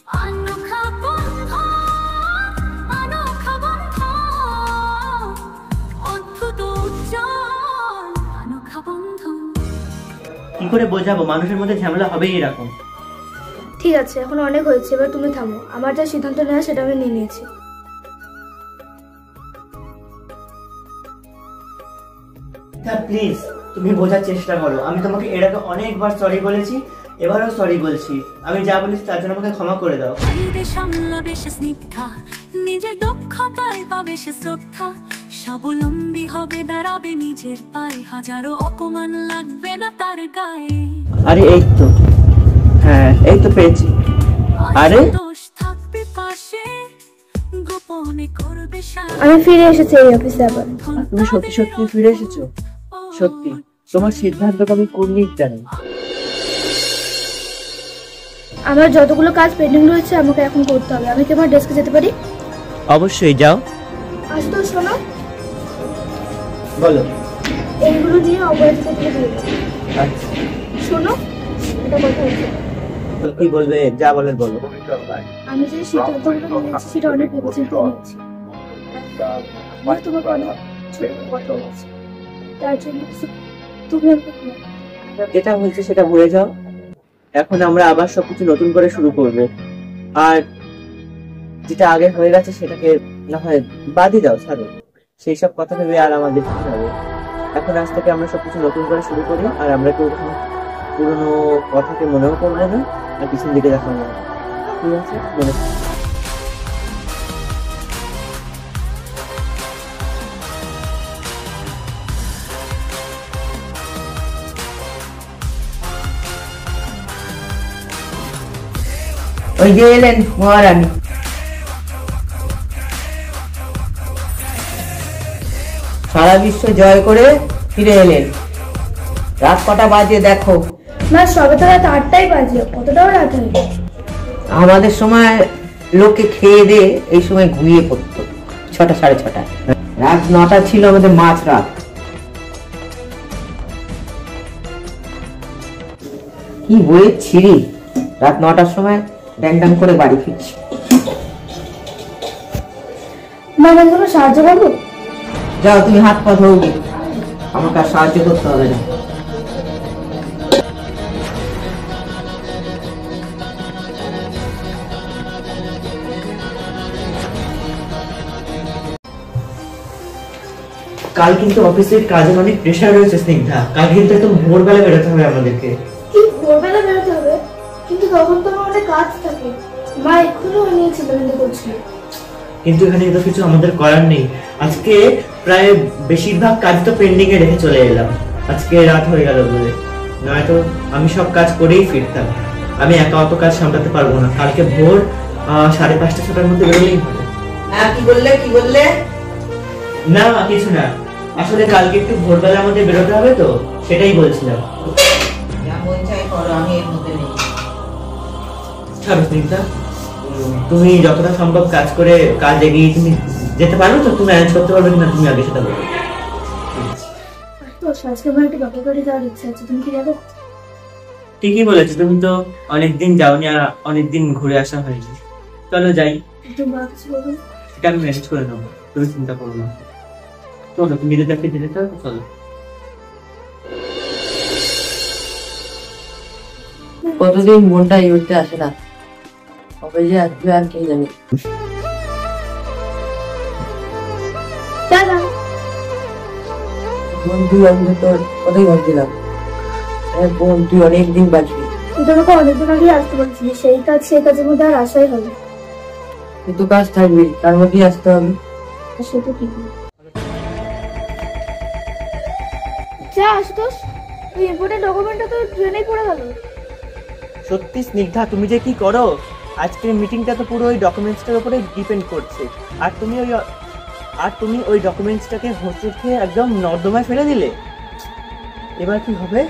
কি করে বোঝাবো, মানুষের মধ্যে ঝামেলা হবেই এরকম। ঠিক আছে, এখন অনেক হয়েছে, এবার তুমি থামো। আমার যা সিদ্ধান্ত নেওয়া সেটা আমি নিয়ে নিয়েছি। প্লিজ তুমি বোঝার চেষ্টা করো। আমি তোমাকে এর আগে অনেকবার সরি বলেছি, এবারও সরি বলছি। আমি যা বলেছি তার জন্য আমাকে ক্ষমা করে দাও। নিজের দক্ষতায় পাবে সে শ্রদ্ধা, স্বাবলম্বী হবে, দাঁড়াবে নিজের পায়ে, হাজারো অপমান লাগবে না তার গায়ে। আরে এই তো, হ্যাঁ এই তো পেয়েছি। আরে থাকবে পাশে, গোপনে করবে। আমি ফিরে এসেছি এই অফিসে আবার। তুমি সত্যি সত্যি ফিরে এসেছো? সত্যি তোমার সিদ্ধান্তকে আমি কোনদিন জানি। আমার যতগুলো কাজ পেন্ডিং রয়েছে আমাকে এখন করতে হবে। আমি কি আমার ডেস্কে যেতে পারি? অবশ্যই যাও। আজ তো শোনো, বলো। এইগুলো নিয়ে অপরাজিতা দিয়ে দিও। আচ্ছা শোনো, এটা কথা হচ্ছে। কি বলবে, যা বলার বলো। আমি যে সিদ্ধান্তগুলো নিয়েছি সেটা অনেক ভেবেচিন্তে নিয়েছি। আমি তোমাকে অনেক ছোট কথা বলেছি, তার জন্য তুমি যেটা হয়েছে সেটা ভুলে যাও। এখন আমরা আবার সবকিছু নতুন করে শুরু করব, আর যেটা আগে হয়ে গেছে সেটাকে না হয় বাদই দাও, ছাড়ো। সেই সব কথা ভেবে আর আমাদের কি হবে। এখন আজ থেকে আমরা সবকিছু নতুন করে শুরু করি, আর আমরা কেউ পুরোনো কথাকে মনেও করবো না, আর পিছন দিকে দেখাবো না। ঠিক আছে? মনে ওই যে এলেন মহারানী। সারা বিশ্ব জয় করে ফিরে এলেন। রাত কটা বাজে দেখো? না, সবে তো রাত 8টাই বাজে। কতটাও রাত হয়নি। আমাদের সময় লোকে খেয়ে দিয়ে এই সময় ঘুমিয়ে পড়তো 6টা, 6:30। রাত 9টা ছিল আমাদের মাঝ রাত। কি বইয়ের ছিরি, রাত 9টার সময় ড্যাং ড্যাং করে বাড়ি ফিরছি। মানে কোনো সাহায্য করবো? যাও, তুমি হাত পা ধরবে, আমাকে আর সাহায্য করতে হবে না। কাল কিন্তু অফিসের কাজের অনেক প্রেশার রয়েছে স্নিগ্ধা। কাল কিন্তু একদম ভোরবেলা বেরোতে হবে আমাদেরকে। কি ভোরবেলা বেরোতে হবে? কিন্তু তখন তো আমার অনেক কাজ থাকে। মা এক্ষুনি নিয়ে চিন্তা করছি। কিন্তু এখানে তো কিছু আমাদের করার নেই। আজকে প্রায় বেশিরভাগ কাজ তো পেন্ডিং এ রেখে চলে এলাম, আজকে রাত হয়ে গেল বলে। নয়তো আমি সব কাজ করেই ফিরতাম। আমি একা অত কাজ সামলাতে পারবো না। কালকে ভোর 5:30, 6টার মধ্যে বেরোলেই হবে। হ্যাঁ, কি বললে? না কিছু না, আসলে কালকে একটু ভোরবেলা আমাদের বেরোতে হবে তো, সেটাই বলছিলাম। তুমি যতটা সম্ভব কাজ করে কাজ এগিয়ে তুমি যেতে পারো তো? তুমি ম্যানেজ করতে পারবে কিনা তুমি আগে সেটা বলো। আজকে আমার একটু বাপের বাড়ি যাওয়ার ইচ্ছা আছে, তুমি কি যাবে? ঠিকই বলেছো, তুমি তো অনেকদিন যাওনি আর অনেকদিন ঘুরে আসা হয়নি। চলো যাই। এটা আমি ম্যানেজ করে নেবো, তুমি চিন্তা করো না। চলো, তুমি যদি দেখে যেতে চাও চলো। কতদিন মনটা উঠতে আসে না, কবে যে আসবে আর কে জানি। বন্ধু, আমি তোর কথাই ভাবছিলাম। বোন, তুই অনেকদিন বাঁচবি। তুই তোমাকে অনেকদিন আগে আসতে বলছিস, সেই কাজের মধ্যে আর আসাই হবে। কিন্তু কাজ থাকবে, তার মধ্যেই আসতে হবে। সে তো ঠিক। যা আশুতোষ, ওই ইম্পোর্টেন্ট ডকুমেন্টটা তো ট্রেনেই পড়ে গেল। সত্যি স্নিগ্ধা, তুমি যে কি করো। আজকের মিটিংটা তো পুরো ওই ডকুমেন্টসটার উপরে ডিপেন্ড করছে, আর তুমি ওই ডকুমেন্টসটাকে হোস্টেল থেকে একদম নর্দমায় ফেলে দিলে। এবার কি হবে?